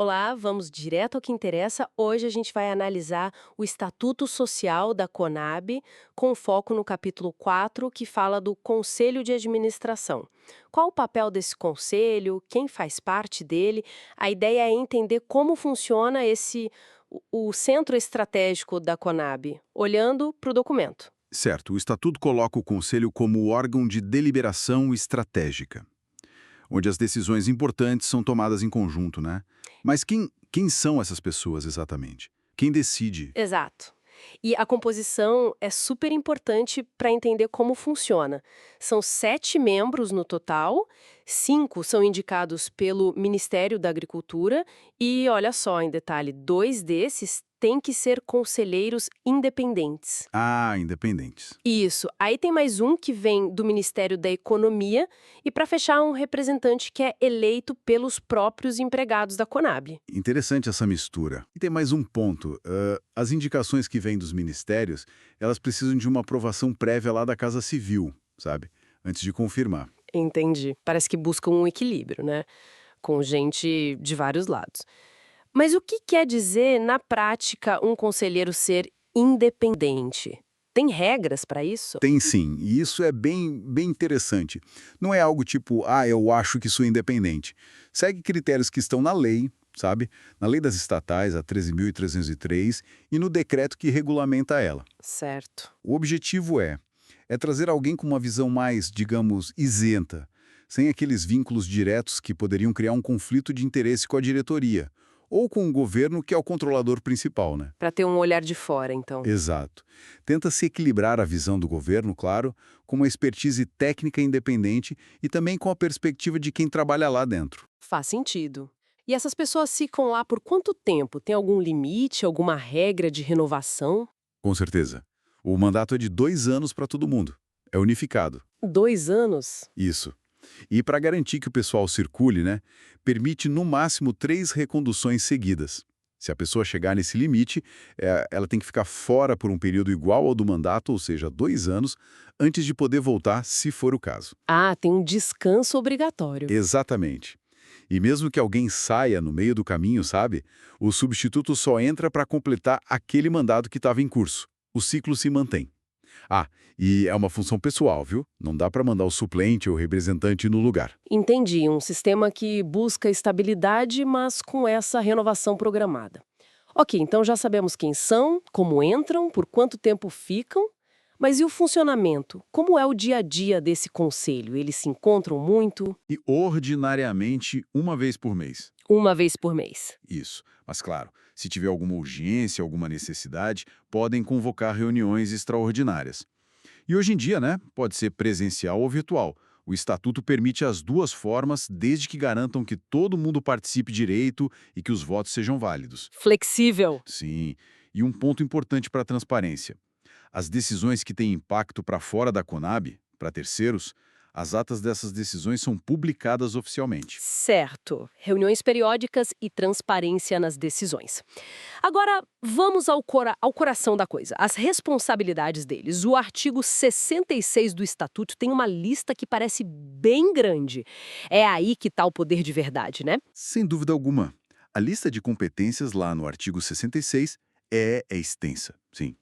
Olá, vamos direto ao que interessa. Hoje a gente vai analisar o Estatuto Social da Conab, com foco no capítulo 4, que fala do Conselho de Administração. Qual o papel desse conselho? Quem faz parte dele? A ideia é entender como funciona o centro estratégico da Conab, olhando para o documento. Certo, o Estatuto coloca o Conselho como órgão de deliberação estratégica, onde as decisões importantes são tomadas em conjunto, né? Mas quem são essas pessoas exatamente? Quem decide? Exato. E a composição é super importante para entender como funciona. São 7 membros no total, 5 são indicados pelo Ministério da Agricultura e, olha só, em detalhe, 2 desses têm que ser conselheiros independentes. Ah, independentes. Isso. Aí tem mais um que vem do Ministério da Economia e, para fechar, um representante que é eleito pelos próprios empregados da Conab. Interessante essa mistura. E tem mais um ponto. As indicações que vêm dos ministérios, elas precisam de uma aprovação prévia lá da Casa Civil, sabe? Antes de confirmar. Entendi. Parece que buscam um equilíbrio, né? Com gente de vários lados. Mas o que quer dizer, na prática, um conselheiro ser independente? Tem regras para isso? Tem sim, e isso é bem interessante. Não é algo tipo, eu acho que sou independente. Segue critérios que estão na lei, sabe? Na lei das estatais, a 13.303, e no decreto que regulamenta ela. Certo. O objetivo é trazer alguém com uma visão mais, digamos, isenta, sem aqueles vínculos diretos que poderiam criar um conflito de interesse com a diretoria, ou com o governo, que é o controlador principal, né? Para ter um olhar de fora, então. Exato. Tenta-se equilibrar a visão do governo, claro, com uma expertise técnica independente e também com a perspectiva de quem trabalha lá dentro. Faz sentido. E essas pessoas ficam lá por quanto tempo? Tem algum limite, alguma regra de renovação? Com certeza. O mandato é de 2 anos para todo mundo. É unificado. 2 anos? Isso. E para garantir que o pessoal circule, né, permite no máximo 3 reconduções seguidas. Se a pessoa chegar nesse limite, ela tem que ficar fora por um período igual ao do mandato, ou seja, 2 anos, antes de poder voltar, se for o caso. Ah, tem um descanso obrigatório. Exatamente. E mesmo que alguém saia no meio do caminho, sabe, o substituto só entra para completar aquele mandato que estava em curso. O ciclo se mantém. Ah, e é uma função pessoal, viu? Não dá para mandar o suplente ou representante no lugar. Entendi, um sistema que busca estabilidade, mas com essa renovação programada. Ok, então já sabemos quem são, como entram, por quanto tempo ficam, mas e o funcionamento? Como é o dia a dia desse conselho? Eles se encontram muito? E ordinariamente, uma vez por mês. Uma vez por mês. Isso. Mas claro, se tiver alguma urgência, alguma necessidade, podem convocar reuniões extraordinárias. E hoje em dia, né, pode ser presencial ou virtual. O estatuto permite as duas formas, desde que garantam que todo mundo participe direito e que os votos sejam válidos. Flexível. Sim. E um ponto importante para a transparência. As decisões que têm impacto para fora da Conab, para terceiros, as atas dessas decisões são publicadas oficialmente. Certo. Reuniões periódicas e transparência nas decisões. Agora, vamos ao coração da coisa. As responsabilidades deles. O artigo 66 do Estatuto tem uma lista que parece bem grande. É aí que está o poder de verdade, né? Sem dúvida alguma. A lista de competências lá no artigo 66 é extensa, sim.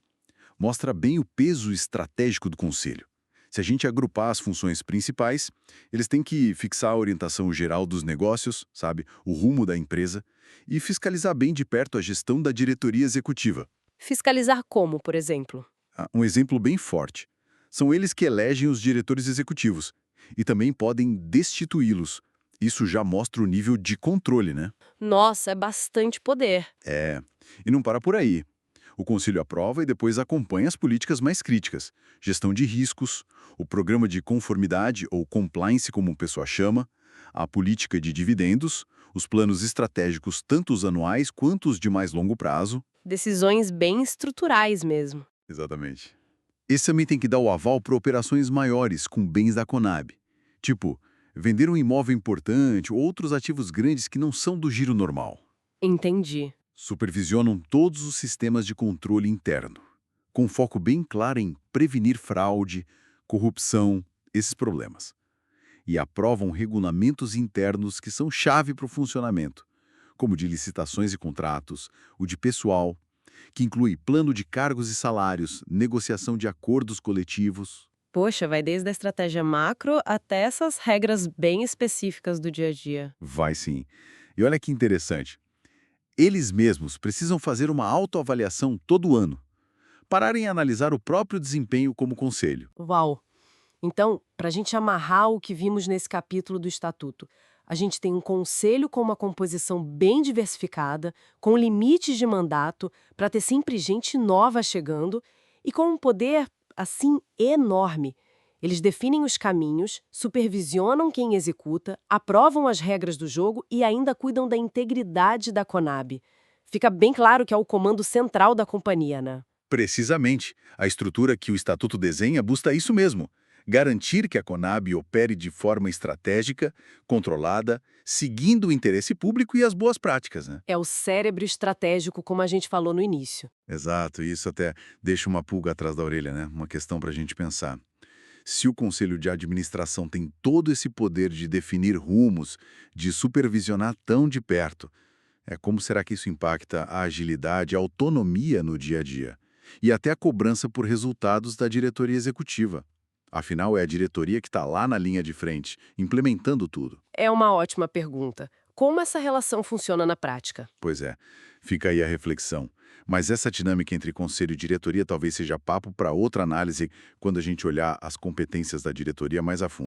Mostra bem o peso estratégico do Conselho. Se a gente agrupar as funções principais, eles têm que fixar a orientação geral dos negócios, sabe, o rumo da empresa, e fiscalizar bem de perto a gestão da diretoria executiva. Fiscalizar como, por exemplo? Um exemplo bem forte. São eles que elegem os diretores executivos e também podem destituí-los. Isso já mostra o nível de controle, né? Nossa, é bastante poder. É. E não para por aí. O Conselho aprova e depois acompanha as políticas mais críticas, gestão de riscos, o programa de conformidade ou compliance, como o pessoal chama, a política de dividendos, os planos estratégicos tanto os anuais quanto os de mais longo prazo. Decisões bem estruturais mesmo. Exatamente. Esse também tem que dar o aval para operações maiores com bens da Conab, tipo vender um imóvel importante ou outros ativos grandes que não são do giro normal. Entendi. Supervisionam todos os sistemas de controle interno, com foco bem claro em prevenir fraude, corrupção, esses problemas. E aprovam regulamentos internos que são chave para o funcionamento, como o de licitações e contratos, o de pessoal, que inclui plano de cargos e salários, negociação de acordos coletivos. Poxa, vai desde a estratégia macro até essas regras bem específicas do dia a dia. Vai sim. E olha que interessante. Eles mesmos precisam fazer uma autoavaliação todo ano, pararem e analisar o próprio desempenho como conselho. Uau! Então, para a gente amarrar o que vimos nesse capítulo do Estatuto, a gente tem um conselho com uma composição bem diversificada, com limites de mandato, para ter sempre gente nova chegando e com um poder, assim, enorme. Eles definem os caminhos, supervisionam quem executa, aprovam as regras do jogo e ainda cuidam da integridade da Conab. Fica bem claro que é o comando central da companhia, né? Precisamente, a estrutura que o Estatuto desenha busca isso mesmo: garantir que a Conab opere de forma estratégica, controlada, seguindo o interesse público e as boas práticas, né? É o cérebro estratégico, como a gente falou no início. Exato, e isso até deixa uma pulga atrás da orelha, né? Uma questão para a gente pensar. Se o Conselho de Administração tem todo esse poder de definir rumos, de supervisionar tão de perto, como será que isso impacta a agilidade, a autonomia no dia a dia? E até a cobrança por resultados da diretoria executiva. Afinal, é a diretoria que está lá na linha de frente, implementando tudo. É uma ótima pergunta. Como essa relação funciona na prática? Pois é, fica aí a reflexão. Mas essa dinâmica entre conselho e diretoria talvez seja papo para outra análise quando a gente olhar as competências da diretoria mais a fundo.